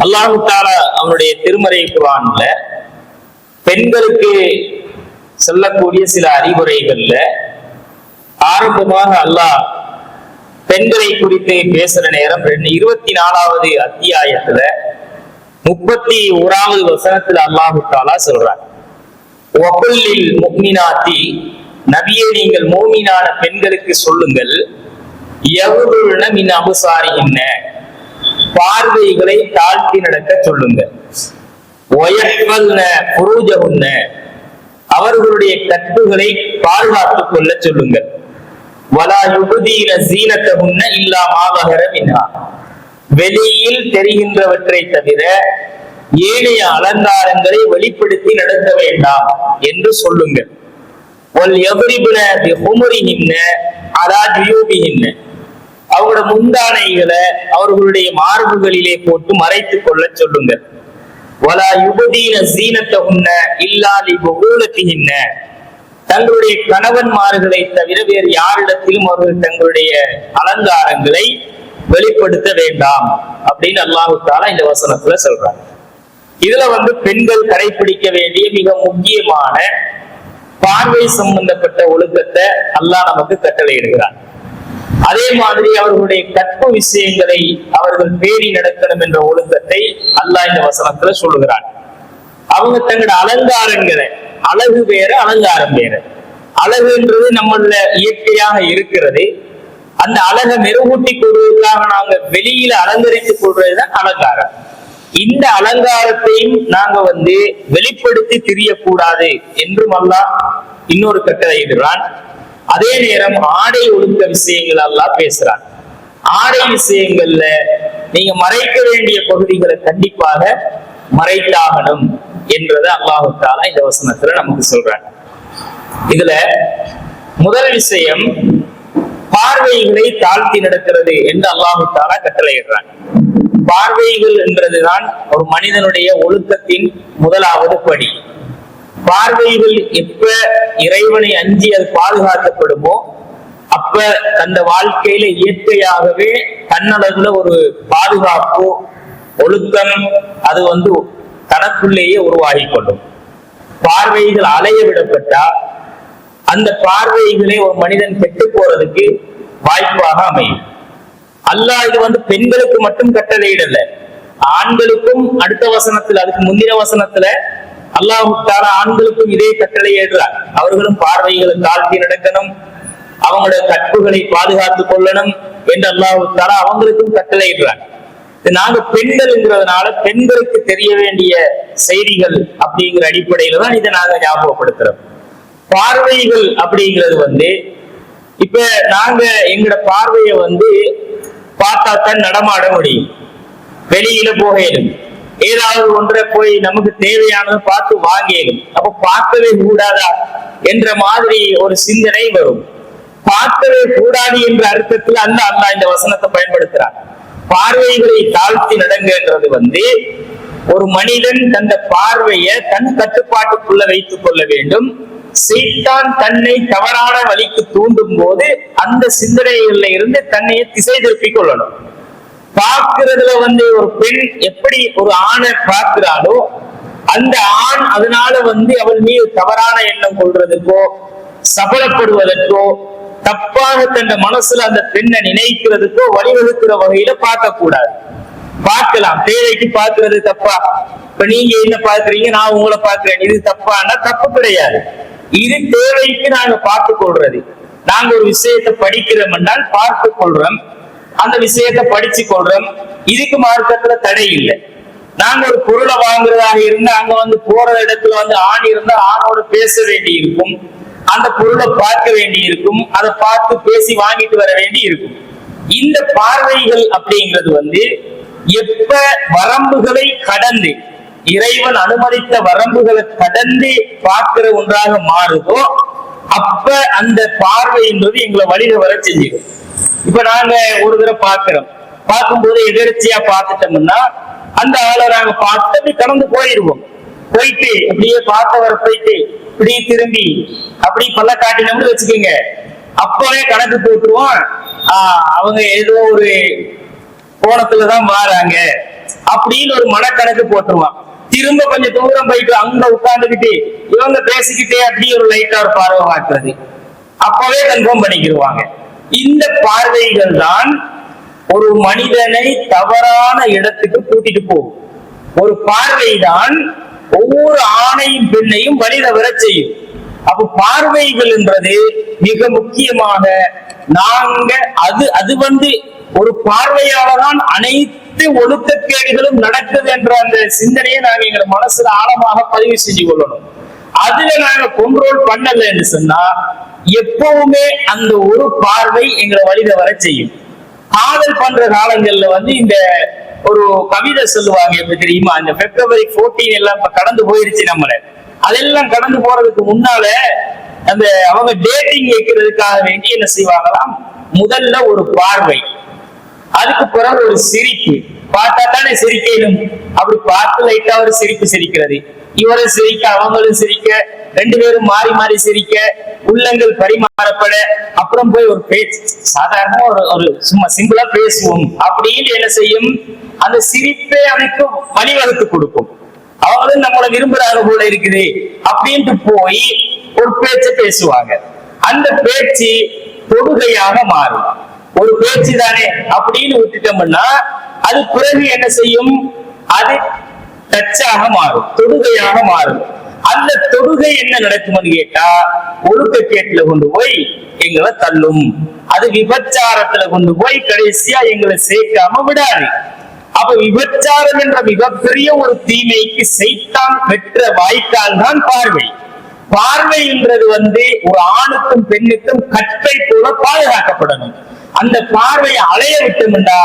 அல்லாஹ் தஆலா அவனுடைய திருமறை குர்ஆன்ல பெண்களுக்கு சொல்லக்கூடிய சில அறிவுரைகள்ல ஆரம்பமாக அல்லாஹ் பெண்களை குறித்து பேசுற நேரம் 24வது அத்தியாயத்துல 31வது வசனத்துல அல்லாஹ் தஆலா சொல்றார், வகுல்லில் முஃமினாத்தி, நபியே நீங்கள் மூமினான பெண்களுக்கு சொல்லுங்கள், யகுதுல்ன மின் அப்சாரிஹின்ன, பார்வைகளை தாழ்த்தி நடக்க சொல்லுங்கள், வயஹ்ஃபல்ன ஃபுரூஜஹுன்ன, அவர்களுடைய கற்புகளை பாதுகாத்துக் கொள்ள சொல்லுங்கள், வலா யுபதீன ஸீனத்தஹுன்ன இல்லா மா ஸஹர மின்ஹா, வெளியில் தெரிகின்றவற்றை தவிர ஏனைய அலங்காரங்களை வெளிப்படுத்தி நடத்த வேண்டாம் என்று சொல்லுங்கள். வல் யத்ரிபுன பிஹுமுரிஹின்ன அலா ஜுயூபிஹின்ன, அவங்களோட முந்தானைகளை அவர்களுடைய மார்புகளிலே போட்டு மறைத்துக் கொள்ள சொல்லுங்கள். வலா யுபதீன ஸீனத்தஹுன்ன இல்லா லிபுஊலத்திஹின்ன, தங்களுடைய கணவன்மார்களை தவிர வேறு யாரிடத்திலும் அவர்கள் தங்களுடைய அலங்காரங்களை வெளிப்படுத்த வேண்டாம் அப்படின்னு அல்லாஹ் தஆலா இந்த வசனத்துல சொல்றாங்க. இதுல பெண்கள் கடைபிடிக்க வேண்டிய மிக முக்கியமான பார்வை சம்பந்தப்பட்ட ஒழுக்கத்தை அல்லாஹ் நமக்கு கட்டளையிடுகிறார். அதே மாதிரி அவர்களுடைய கற்பு விஷயங்களை அவர்கள் பேணி நடக்கணும் என்ற ஒழுக்கத்தை அல்லாஹ் இந்த வசனத்துல சொல்லுகிறார். அவங்க தங்களோட அலங்காரங்களை, அழகு வேற அலங்காரம் வேற. அழகுன்றது நம்மள இயற்கையாக இருக்கிறது. அந்த அழகை மெருகூட்டி கொள்வதற்காக நாங்க வெளியில அலங்கரித்துக் கொள்வதுதான் அலங்காரம். இந்த அலங்காரத்தையும் நாங்க வெளிப்படுத்தி தெரியக்கூடாது என்றும் அல்லாஹ் இன்னொரு கட்டளை இடுகிறான். அதே நேரம் ஆடை ஒழுக்க விஷயங்கள் அல்லாஹ் பேசுறான். ஆடை விஷயங்கள்ல நீங்க மறைக்க வேண்டிய பகுதிகளை கண்டிப்பாக மறைத்தாகணும் என்றதை அல்லாஹ் தஆலா இந்த வசனத்துல நமக்கு சொல்றாங்க. இதுல முதல் விஷயம் பார்வைகளை தாழ்த்தி நடக்கிறது என்று அல்லாஹ் தஆலா கட்டளையிடுறாங்க. பார்வைகள் என்றதுதான் ஒரு மனிதனுடைய ஒழுக்கத்தின் முதலாவது படி. பார்வைகள் எப்ப இறைவனை அஞ்சி அது பாதுகாக்கப்படுமோ அப்ப அந்த வாழ்க்கையில இயற்கையாகவே தன்னளவுல ஒரு பாதுகாப்பு, ஒழுக்கம் அது தனக்குள்ளேயே உருவாகி கொள்ளும். பார்வைகள் அலைய விடப்பட்டா அந்த பார்வைகளே ஒரு மனிதன் கெட்டு போறதுக்கு வாய்ப்பாக அமையும். அல்லாஹ் இது பெண்களுக்கு மட்டும் கட்டளையிடல, ஆண்களுக்கும் அடுத்த வசனத்துல, அதுக்கு முந்தின வசனத்துல அல்லாஹ் தஆலா ஆண்களுக்கும் இதே கட்டளையிடுறார். அவர்களும் பார்வைகளை தாழ்த்தி நடக்கணும், அவங்களோட கற்புகளை பாதுகாத்துக் கொள்ளணும் என்று அல்லாஹ் தஆலா அவங்களுக்கும் கட்டளையிடுறார். நாங்க பெண்கள்ங்கிறதுனால பெண்களுக்கு தெரிய வேண்டிய செய்திகள் அப்படிங்கிற அடிப்படையில தான் இதை நாங்க ஞாபகப்படுத்துறோம். பார்வைகள் அப்படிங்கிறது இப்ப நாங்க எங்களோட பார்வைய பார்த்தா தான் நடமாட முடியும், வெளியில போகலும், ஏதாவது ஒன்றை போய் நமக்கு தேவையானதை பார்த்து வாங்கியலும். அப்ப பார்க்கவே கூடாதா என்ற மாதிரி ஒரு சிந்தனை வரும். பார்க்கவே கூடாது என்ற அர்த்தத்துல அல்லாஹ் இந்த வசனத்தை பயன்படுத்துறார். பார்வைகளை தாழ்த்தி நடங்கிறது ஒரு மனிதன் தந்த பார்வையை தன் கட்டுப்பாட்டுக்குள்ள வைத்துக் கொள்ள வேண்டும். சைத்தான் தன்னை தவறான வழிக்கு தூண்டும் போது அந்த சிந்தனைகள்ல இருந்து தன்னையை திசை திருப்பிக் கொள்ளணும். பார்க்கிறதுல ஒரு பெண் எப்படி ஒரு ஆணை பார்க்கிறாளோ அந்த ஆண் அதனால அவள் மீது தவறான எண்ணம் கொள்றதுக்கோ சபலப்படுவதற்கோ தப்பாக தன் மனசுல அந்த பெண்ணை நினைக்கிறதுக்கோ வழிவகுக்கிற வகையில பார்க்க கூடாது. பார்க்கலாம், தேவைக்கு பார்க்கிறது தப்பா? இப்ப நீங்க என்ன பார்க்கறீங்க, நான் உங்களை பார்க்கிறேன், இது தப்பான்னா தப்பு கிடையாது. இது தேவைக்கு நாங்க பார்த்து கொள்றது. நாங்க ஒரு விஷயத்தை படிக்கிறோம் என்றால் பார்த்து கொள்றோம், அந்த விஷயத்தை படிச்சு கொள்றோம், இதுக்கு மார்க்கத்துல தடை இல்லை. நாங்க ஒரு பொருளை வாங்குறதாக இருந்தா அங்க போற இடத்துல ஆண் இருந்தா ஆணோட பேச வேண்டி இருக்கும், அந்த பொருளை பார்க்க வேண்டி இருக்கும், அதை பார்த்து பேசி வாங்கிட்டு வர வேண்டி இருக்கும். இந்த பார்வைகள் அப்படிங்கிறது எப்ப வரம்புகளை கடந்து, இறைவன் அனுமதித்த வரம்புகளை கடந்து பார்க்கிற ஒன்றாக மாறுதோ அப்ப அந்த பார்வை என்பது எங்களை வழிக வர செஞ்சிடும். இப்ப நாங்க ஒரு தடவை பார்க்கும்போது எதிர்ச்சியா பார்த்துட்டோம்னா அந்த ஆளை நாங்க பார்த்து அப்படி கடந்து போயிடுவோம். போயிட்டு அப்படியே பார்த்தவரை போயிட்டு இப்படி திரும்பி அப்படி பல்ல காட்டினோம்னு வச்சுக்கோங்க, அப்பவே கணக்கு போட்டுருவோம், அவங்க ஏதோ ஒரு கோணத்துலதான் மாறாங்க, அப்படி அப்படின்னு ஒரு மனக்கணக்கு போட்டுருவான். திரும்ப கொஞ்சம் தூரம் போயிட்டு அங்க உட்கார்ந்துகிட்டு இவங்க பேசிக்கிட்டே அப்படி ஒரு லைட்டா ஒரு பார்வை மாற்றுறது, அப்பவே கன்ஃபார்ம் பண்ணிக்கிடுவாங்க. இந்த பார்வைகள் தான் ஒரு மனிதனை தவறான இடத்துக்கு கூட்டிட்டு போகும். ஒரு பார்வைதான் ஒவ்வொரு ஆணையும் பெண்ணையும் வழி தவற செய்யும். அப்ப பார்வைகள் என்றது மிக முக்கியமாக நாங்க அது ஒரு பார்வையாளர்தான் அனைத்து ஒழுக்கக்கேடுகளும் நடக்குது என்ற அந்த சிந்தனையை நாங்க எங்க மனசுல ஆழமாக பதிவு செஞ்சு கொள்ளணும். அதுல நாங்க கண்ட்ரோல் பண்ணல என்று சொன்னா எப்பவுமே அந்த ஒரு பார்வை எங்களை வழித வர செய்யும். காதல் பண்ற காலங்கள்ல இந்த ஒரு கவிதை சொல்லுவாங்க, எப்படி தெரியுமா? இந்த February 14 எல்லாம் இப்ப கடந்து போயிருச்சு. அதெல்லாம் கடந்து போறதுக்கு முன்னால அவங்க டேட்டிங் வைக்கிறதுக்காக வேண்டி என்ன செய்வாங்களாம், முதல்ல ஒரு பார்வை, அதுக்கு பிறகு ஒரு சிரிப்பு. பார்த்தா தானே சிரிக்கணும். அப்படி பார்த்து லைட்டா ஒரு சிரிப்பு சிரிக்கிறது, இவரும் சிரிக்க அவங்களும் சிரிக்க, ரெண்டு பேரும் மாறி மாறி சிரிக்க, உள்ளங்கள் பரிமாறப்பட, அப்புறம் போய் ஒரு பேச்சு, சாதாரண ஒரு சும்மா சிம்பிளா பேசுவோம் அப்படின்னு என்ன செய்யும், அந்த சிரிப்பே அவனுக்கு வழிவகுத்து கொடுக்கும். அவங்களும் நம்மளை விரும்புறாங்க போல இருக்குது அப்படின்ட்டு போய் ஒரு பேச்சை பேசுவாங்க. அந்த பேச்சு தொடுகையாக மாறும். ஒரு பேச்சு தானே அப்படின்னு விட்டுட்டோம்னா அது பிறகு என்ன செய்யும், அது டச்சாக மாறும், தொடுகையாக மாறும். அந்த தொடுகை என்ன நடக்கும்னு கேட்டா ஒழுக்கக்கேட்டுல கொண்டு போய் எங்களை தள்ளும். அது விபச்சாரத்துல கொண்டு போய் கடைசியா எங்களை சேர்க்காம விடாது. அப்ப விபச்சாரம் என்ற மிகப்பெரிய ஒரு தீமைக்கு சைத்தான் பெற்ற வாய்க்கால் தான் பார்வை. பார்வை என்றது ஒரு ஆணுக்கும் பெண்ணுக்கும் கற்பை போல பாதுகாக்கப்படணும். அந்த பார்வையை அலைய விட்டோம்டா,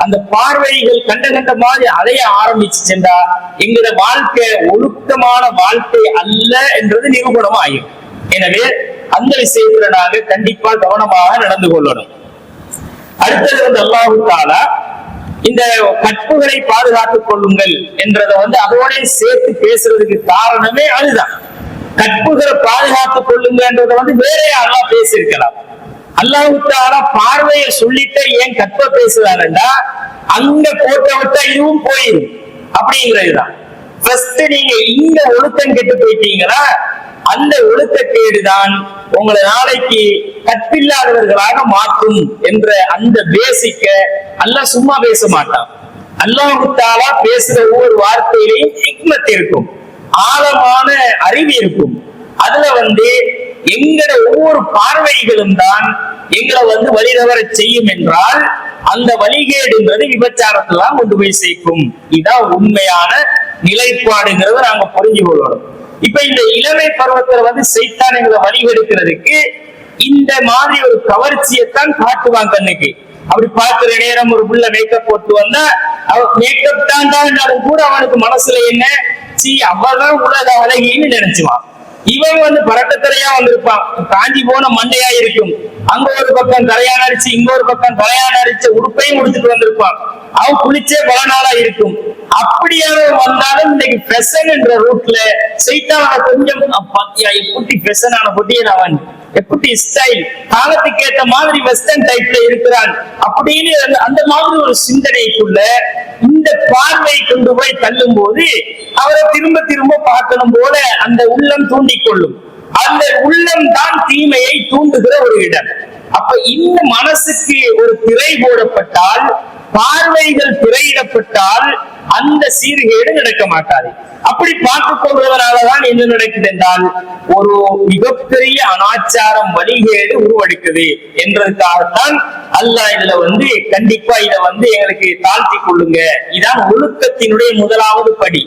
அந்த பார்வைகள் கண்ட கண்ட மாதிரி அலைய ஆரம்பிச்சுட்டா எங்களோட வாழ்க்கை ஒழுக்கமான வாழ்க்கை அல்ல என்றது நிரூபணம் ஆகும். எனவே அந்த விஷயத்துல நாங்க கண்டிப்பா கவனமாக நடந்து கொள்ளணும். அடுத்தது அல்லாஹ் தஆலா இந்த கற்புகளை பாதுகாத்துக் கொள்ளுங்கள் என்றத அதோட சேர்த்து பேசுறதுக்கு காரணமே அதுதான். கற்புகளை பாதுகாத்துக் கொள்ளுங்கன்றத வேற யாரெல்லாம் பேசியிருக்கலாம். அல்லாஹ் தஆலா பார்வையை சொல்லிட்டு ஏன் கற்ப பேசுறாருன்னா அங்க போட்ட விட்டா இதுவும் போயிடும் அப்படிங்கிறதுதான். ஃபர்ஸ்ட் நீங்க இங்க ஒழுக்கம் கெட்டு போயிட்டீங்கன்னா அந்த ஒழுக்கக்கேடுதான் உங்களை நாளைக்கு கற்பில்லாதவர்களாக மாற்றும் என்ற அந்த பேசிக்க அல்லாஹ் சும்மா பேச மாட்டான். அல்லாஹ் தஆலா பேசுற ஒவ்வொரு வார்த்தையிலையும் ஹிக்மத் இருக்கும், ஆழமான அறிவு இருக்கும். அதுல எங்கட ஒவ்வொரு பார்வைகளும் தான் எங்களை வழிதவற செய்யும் என்றால் அந்த வழிகேடுங்கிறது விபச்சாரத்தெல்லாம் கொண்டு போய் சேர்க்கும். இதுதான் உண்மையான நிலைப்பாடுங்கிறத நாங்க புரிஞ்சு கொள்ளணும். இப்ப இந்த இளமை பருவத்துல சைத்தான் எங்களை வழிகெடுக்கிறதுக்கு இந்த மாதிரி ஒரு கவர்ச்சியைத்தான் காட்டுவாங்க கண்ணுக்கு. அப்படி பார்க்கிற நேரம் ஒரு புள்ள மேக்கப் போட்டு வந்தா மேக்கப் தான் கூட அவனுக்கு மனசுல என்ன, அவதான் உலக அழகின்னு நினைச்சுவான். இவன் பரட்டத்தரையா வந்திருப்பான், காஞ்சி போன மண்டையா இருக்கும், அங்க ஒரு பக்கம் தலையான அரிச்சு இங்க ஒரு பக்கம் தலையான அரிச்ச உடுப்பையும் முடிச்சுட்டு வந்திருப்பான். அவன் குளிச்சே பல நாளா இருக்கும். அப்படியான வந்தாலும் இன்னைக்கு ஃபெஷன் என்ற ரூட்ல சைத்தான கொஞ்சம் பாத்தியா எப்படி ஃபெஷன் ஆன பொட்டியன், அவன் எப்படி ஸ்டைல் காலத்துக்கு ஏற்ற மாதிரி வெஸ்டர்ன் டைப்ல இருக்கிறான் அப்படின்னு அந்த மாதிரி ஒரு சிந்தனைக்குள்ள இந்த பார்வை கொண்டு போய் தள்ளும் போது அவரை திரும்ப திரும்ப பார்க்கணும் போல அந்த உள்ளம் தூண்டிக்கொள்ளும். அந்த உள்ளம் தான் தீமையை தூண்டுகிற ஒரு இடம். அப்ப இந்த மனசுக்கு ஒரு திரை போடப்பட்டால், பார்வைகள் திரையிடப்பட்டால் அந்த சீர்கேடு நடக்க மாட்டாது. அப்படி பார்த்துக் கொள்வதனாலதான் என்ன நடக்குது என்றால் ஒரு மிகப்பெரிய அனாச்சாரம் வழிகேடு உருவெடுக்குது என்றதுக்காகத்தான் அல்லாஹ் இதுல கண்டிப்பா இதை எங்களுக்கு தாழ்த்தி கொள்ளுங்க, இதான் ஒழுக்கத்தினுடைய முதலாவது படி.